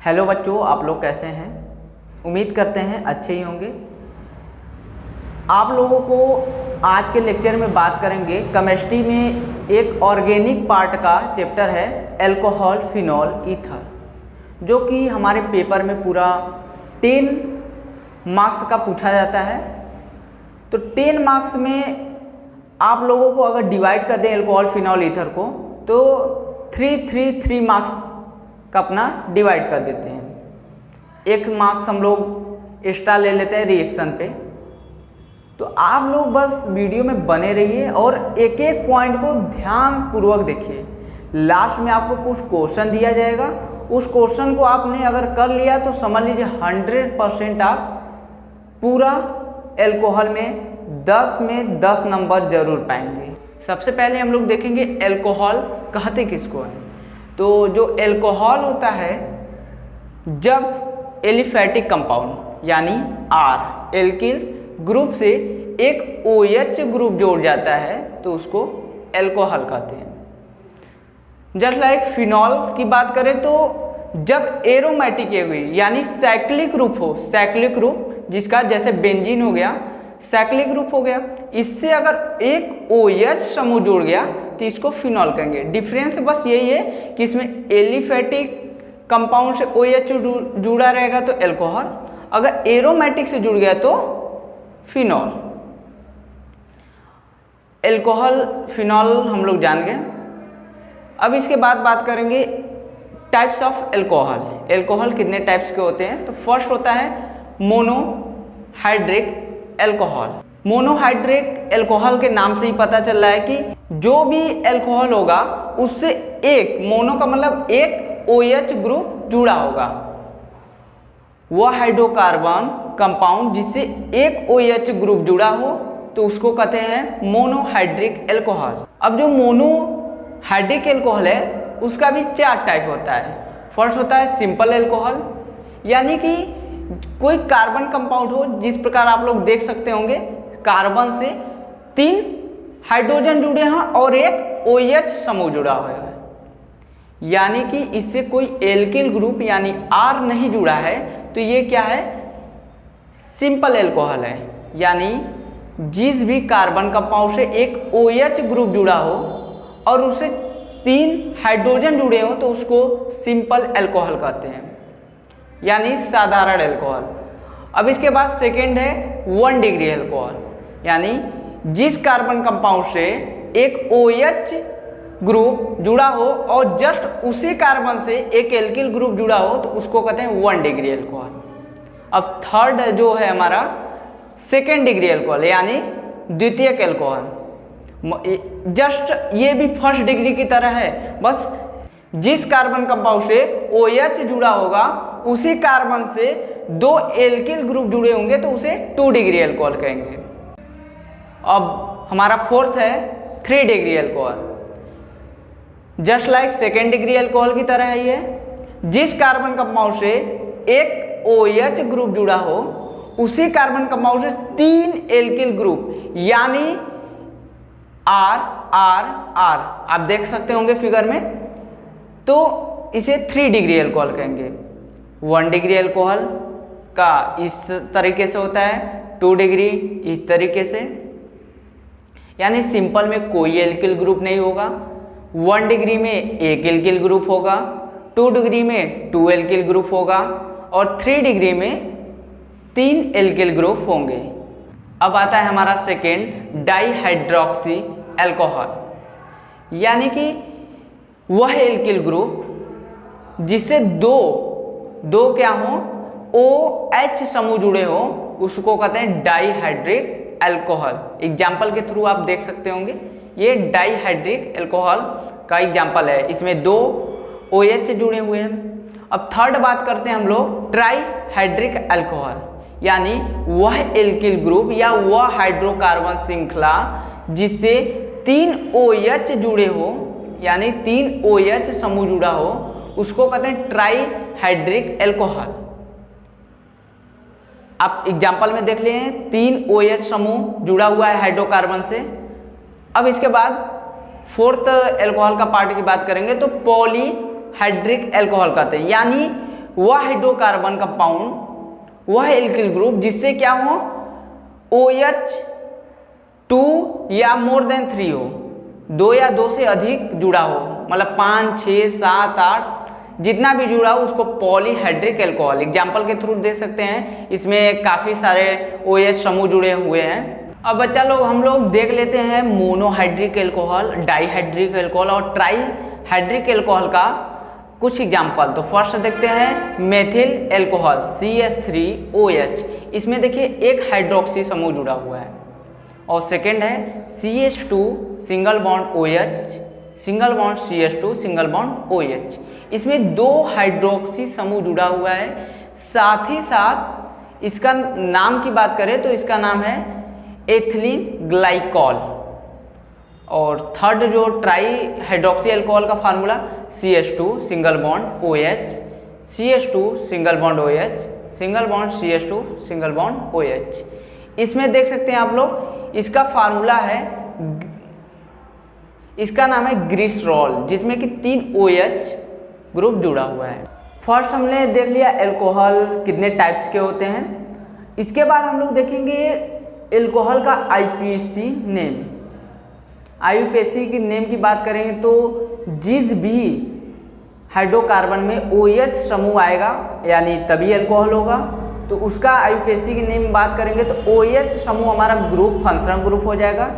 Hello बच्चों, आप लोग कैसे हैं? उम्मीद करते हैं अच्छे ही होंगे। आप लोगों को आज के लेक्चर में बात करेंगे केमिस्ट्री में एक ऑर्गेनिक पार्ट का चैप्टर है अल्कोहल फिनॉल ईथर, जो कि हमारे पेपर में पूरा 10 मार्क्स का पूछा जाता है। तो 10 मार्क्स में आप लोगों को अगर डिवाइड कर दें अल्कोहल फिनॉल ईथर को तो 3 मार्क्स का अपना डिवाइड कर देते हैं। 1 मार्क्स हम लोग एक्स्ट्रा ले लेते हैं रिएक्शन पे। तो आप लोग बस वीडियो में बने रहिए और एक एक पॉइंट को ध्यान पूर्वक देखिए। लास्ट में आपको कुछ क्वेश्चन दिया जाएगा, उस क्वेश्चन को आपने अगर कर लिया तो समझ लीजिए 100% आप पूरा अल्कोहल में 10 में 10 नंबर जरूर पाएंगे। सबसे पहले हम लोग देखेंगे अल्कोहल कहते किसको है। तो जो अल्कोहल होता है, जब एलिफैटिक कंपाउंड यानी R एल्किल ग्रुप से एक OH ग्रुप जोड़ जाता है तो उसको अल्कोहल कहते हैं। जस्ट लाइक फिनॉल की बात करें तो जब एरोमेटिक यानी साइक्लिक ग्रुप हो, साइक्लिक ग्रुप जिसका जैसे बेंजीन हो गया, साइक्लिक ग्रुप हो गया, इससे अगर एक OH समूह जुड़ गया तो इसको फिनॉल कहेंगे। डिफरेंस बस यही है कि इसमें एलिफैटिक कंपाउंड से OH जुड़ा रहेगा तो अल्कोहल, अगर एरोमेटिक से जुड़ गया तो फिनॉल। अल्कोहल फिनॉल हम लोग जान गए। अब इसके बाद बात करेंगे टाइप्स ऑफ अल्कोहल। अल्कोहल कितने टाइप्स के होते हैं? तो फर्स्ट होता है मोनोहाइड्रिक अल्कोहल। मोनोहाइड्रिक अल्कोहल के नाम से ही पता चल रहा है कि जो भी अल्कोहल होगा उससे एक, मोनो का मतलब एक OH ग्रुप जुड़ा होगा। वह हाइड्रोकार्बन कंपाउंड जिससे एक OH ग्रुप जुड़ा हो तो उसको कहते हैं मोनोहाइड्रिक अल्कोहल। अब जो मोनोहाइड्रिक अल्कोहल है उसका भी 4 टाइप होता है। फर्स्ट होता है सिंपल अल्कोहल, यानी कि कोई कार्बन कंपाउंड हो, जिस प्रकार आप लोग देख सकते होंगे कार्बन से 3 हाइड्रोजन जुड़े हैं और एक OH समूह जुड़ा हुआ है, यानी कि इससे कोई एल्किल ग्रुप यानी R नहीं जुड़ा है तो ये क्या है? सिंपल अल्कोहल है। यानी जिस भी कार्बन कंपाउंड से एक OH ग्रुप जुड़ा हो और उससे 3 हाइड्रोजन जुड़े हो तो उसको सिंपल अल्कोहल कहते हैं, यानी साधारण अल्कोहल। अब इसके बाद सेकेंड है 1 डिग्री अल्कोहल, यानी जिस कार्बन कंपाउंड से एक OH ग्रुप जुड़ा हो और जस्ट उसी कार्बन से एक एल्किल ग्रुप जुड़ा हो तो उसको कहते हैं 1 डिग्री अल्कोहल। अब थर्ड जो है हमारा 2nd डिग्री अल्कोहल, यानी द्वितीयक अल्कोहल। जस्ट ये भी फर्स्ट डिग्री की तरह है, बस जिस कार्बन कंपाउंड से OH जुड़ा होगा उसी कार्बन से 2 एल्किल ग्रुप जुड़े होंगे तो उसे 2 डिग्री अल्कोहल कहेंगे। अब हमारा फोर्थ है 3 degree alcohol. Just like 2nd degree alcohol की तरह है ये, जिस कार्बन कंपाउंड से एक OH ग्रुप जुड़ा हो उसी कार्बन कंपाउंड से 3 एल्किल ग्रुप यानी R R R आप देख सकते होंगे फिगर में, तो इसे 3 डिग्री अल्कोहल कहेंगे। 1 डिग्री अल्कोहल का इस तरीके से होता है, 2 डिग्री इस तरीके से, यानी सिंपल में कोई एल्किल ग्रुप नहीं होगा। 1 डिग्री में एक एल्किल ग्रुप होगा, 2 डिग्री में 2 एल्किल ग्रुप होगा और 3 डिग्री में 3 एल्किल ग्रुप होंगे। अब आता है हमारा सेकेंड डाइहाइड्रोक्सी अल्कोहल, यानी कि वह एल्किल ग्रुप जिससे दो क्या हो OH समूह जुड़े हो उसको कहते हैं डाइहाइड्रिक अल्कोहल। एग्जाम्पल के थ्रू आप देख सकते होंगे, ये डाइहाइड्रिक अल्कोहल का एग्जाम्पल है, इसमें 2 OH जुड़े हुए हैं। अब थर्ड बात करते हैं हम लोग ट्राइहाइड्रिक अल्कोहल, यानी वह एल्किल ग्रुप या वह हाइड्रोकार्बन श्रृंखला जिससे 3 OH जुड़े हो, यानी 3 OH समूह जुड़ा हो उसको कहते हैं ट्राइहाइड्रिक अल्कोहल। आप एग्जाम्पल में देख लें 3 OH समूह जुड़ा हुआ है हाइड्रोकार्बन से। अब इसके बाद फोर्थ अल्कोहल का पार्ट की बात करेंगे तो पॉलीहाइड्रिक अल्कोहल कहते हैं, यानी वह हाइड्रोकार्बन कंपाउंड, वह एल्किल ग्रुप जिससे क्या हो, OH2 या मोर देन 3 हो, 2 या 2 से अधिक जुड़ा हो, मतलब 5, 6, 7, 8 जितना भी जुड़ा हो उसको पॉलीहाइड्रिक एल्कोहल, एग्जाम्पल के थ्रू दे सकते हैं। इसमें काफ़ी सारे OH समूह जुड़े हुए हैं। अब बच्चा लोग हम लोग देख लेते हैं मोनोहाइड्रिक एल्कोहल, डाईहाइड्रिक एल्कोहल और ट्राईहाइड्रिक एल्कोहल का कुछ एग्जाम्पल। तो फर्स्ट देखते हैं मेथिल एल्कोहल CH3OH, इसमें देखिए एक हाइड्रोक्सी समूह जुड़ा हुआ है। और सेकेंड है CH2 single bond OH, single bond CH2 single bond OH, इसमें 2 हाइड्रोक्सी समूह जुड़ा हुआ है। साथ ही साथ इसका नाम की बात करें तो इसका नाम है एथिलीन ग्लाइकॉल। और थर्ड जो ट्राई हाइड्रोक्सी एल्कोहल का formula CH2 single bond OH, CH2 single bond OH, single bond CH2 single bond OH। इसमें देख सकते हैं आप लोग, इसका फार्मूला है, इसका नाम है ग्लिसरॉल, जिसमें कि 3 OH ग्रुप जुड़ा हुआ है। फर्स्ट हमने देख लिया एल्कोहल कितने टाइप्स के होते हैं। इसके बाद हम लोग देखेंगे एल्कोहल का IUPAC नेम। IUPAC की नेम की बात करेंगे तो जिस भी हाइड्रोकार्बन में OH समूह आएगा यानी तभी एल्कोहल होगा, तो उसका IUPAC की नेम बात करेंगे तो OH समूह हमारा ग्रुप फंक्शनल ग्रुप हो जाएगा।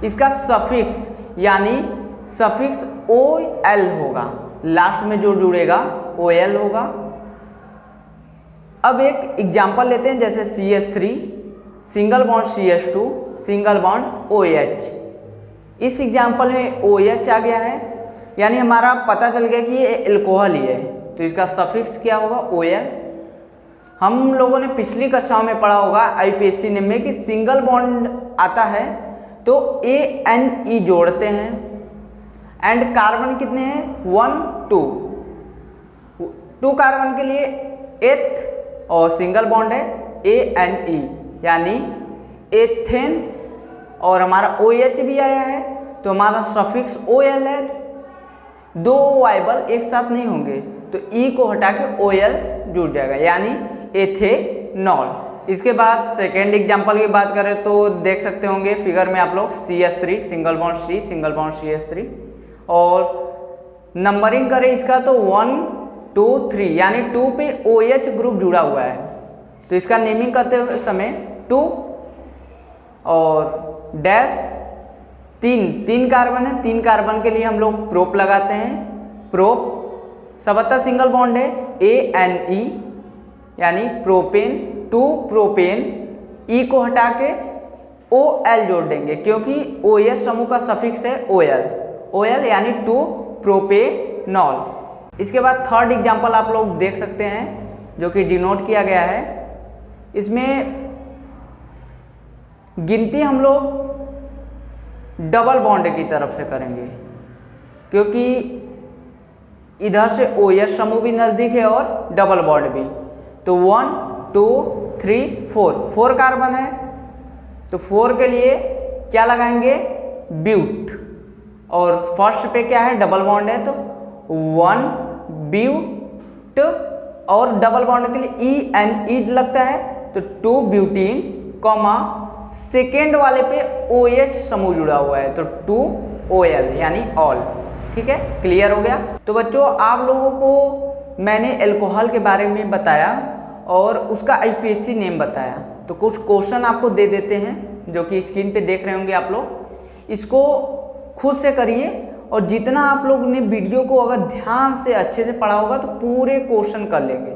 इसका सफिक्स यानी सफिक्स OL होगा, लास्ट में जो जुड़ेगा OL होगा। अब एक एग्जाम्पल लेते हैं, जैसे CH3 single bond CH2 single bond OH। इस एग्जाम्पल में OH आ गया है, यानी हमारा पता चल गया कि ये एल्कोहल ही है, तो इसका सफिक्स क्या होगा OL। हम लोगों ने पिछली कक्षाओं में पढ़ा होगा IUPAC नेम में कि सिंगल बॉन्ड आता है तो ANE जोड़ते हैं, एंड कार्बन कितने हैं 1, 2 कार्बन के लिए एथ और सिंगल बॉन्ड है ANE यानी एथेन, और हमारा OH भी आया है तो हमारा सफिक्स OL है। 2 वाइबल एक साथ नहीं होंगे तो E को हटा के OL जुड़ जाएगा यानी एथेनॉल। इसके बाद सेकेंड एग्जाम्पल की बात करें तो देख सकते होंगे फिगर में आप लोग CH3 single bond C single bond CH3, और नंबरिंग करें इसका तो 1, 2, 3 यानी 2 पे OH ग्रुप जुड़ा हुआ है, तो इसका नेमिंग करते समय 2 और डैश 3 कार्बन है, 3 कार्बन के लिए हम लोग प्रोप लगाते हैं। प्रोप सबता सिंगल बॉन्ड है ANE यानी प्रोपेन, 2 प्रोपेन, E को हटा के OL जोड़ देंगे क्योंकि OH समूह का सफिक्स है OL यानी 2 प्रोपेनॉल। इसके बाद थर्ड एग्जाम्पल आप लोग देख सकते हैं जो कि डिनोट किया गया है। इसमें गिनती हम लोग डबल बॉन्ड की तरफ से करेंगे क्योंकि इधर से OH समूह भी नज़दीक है और डबल बॉन्ड भी। तो 1, 2, 3, 4 कार्बन है तो 4 के लिए क्या लगाएंगे ब्यूट, और फर्स्ट पे क्या है डबल बॉन्ड है तो 1 ब्यूट, और डबल बॉन्ड के लिए ENE लगता है तो 2 ब्यूटीन कॉमा, सेकेंड वाले पे OH समूह जुड़ा हुआ है तो 2 OL यानी ऑल। ठीक है, क्लियर हो गया। तो बच्चों आप लोगों को मैंने एल्कोहल के बारे में बताया और उसका IUPAC नेम बताया, तो कुछ क्वेश्चन आपको दे देते हैं जो कि स्क्रीन पे देख रहे होंगे आप लोग। इसको खुद से करिए और जितना आप लोग ने वीडियो को अगर ध्यान से अच्छे से पढ़ा होगा तो पूरे क्वेश्चन कर लेंगे।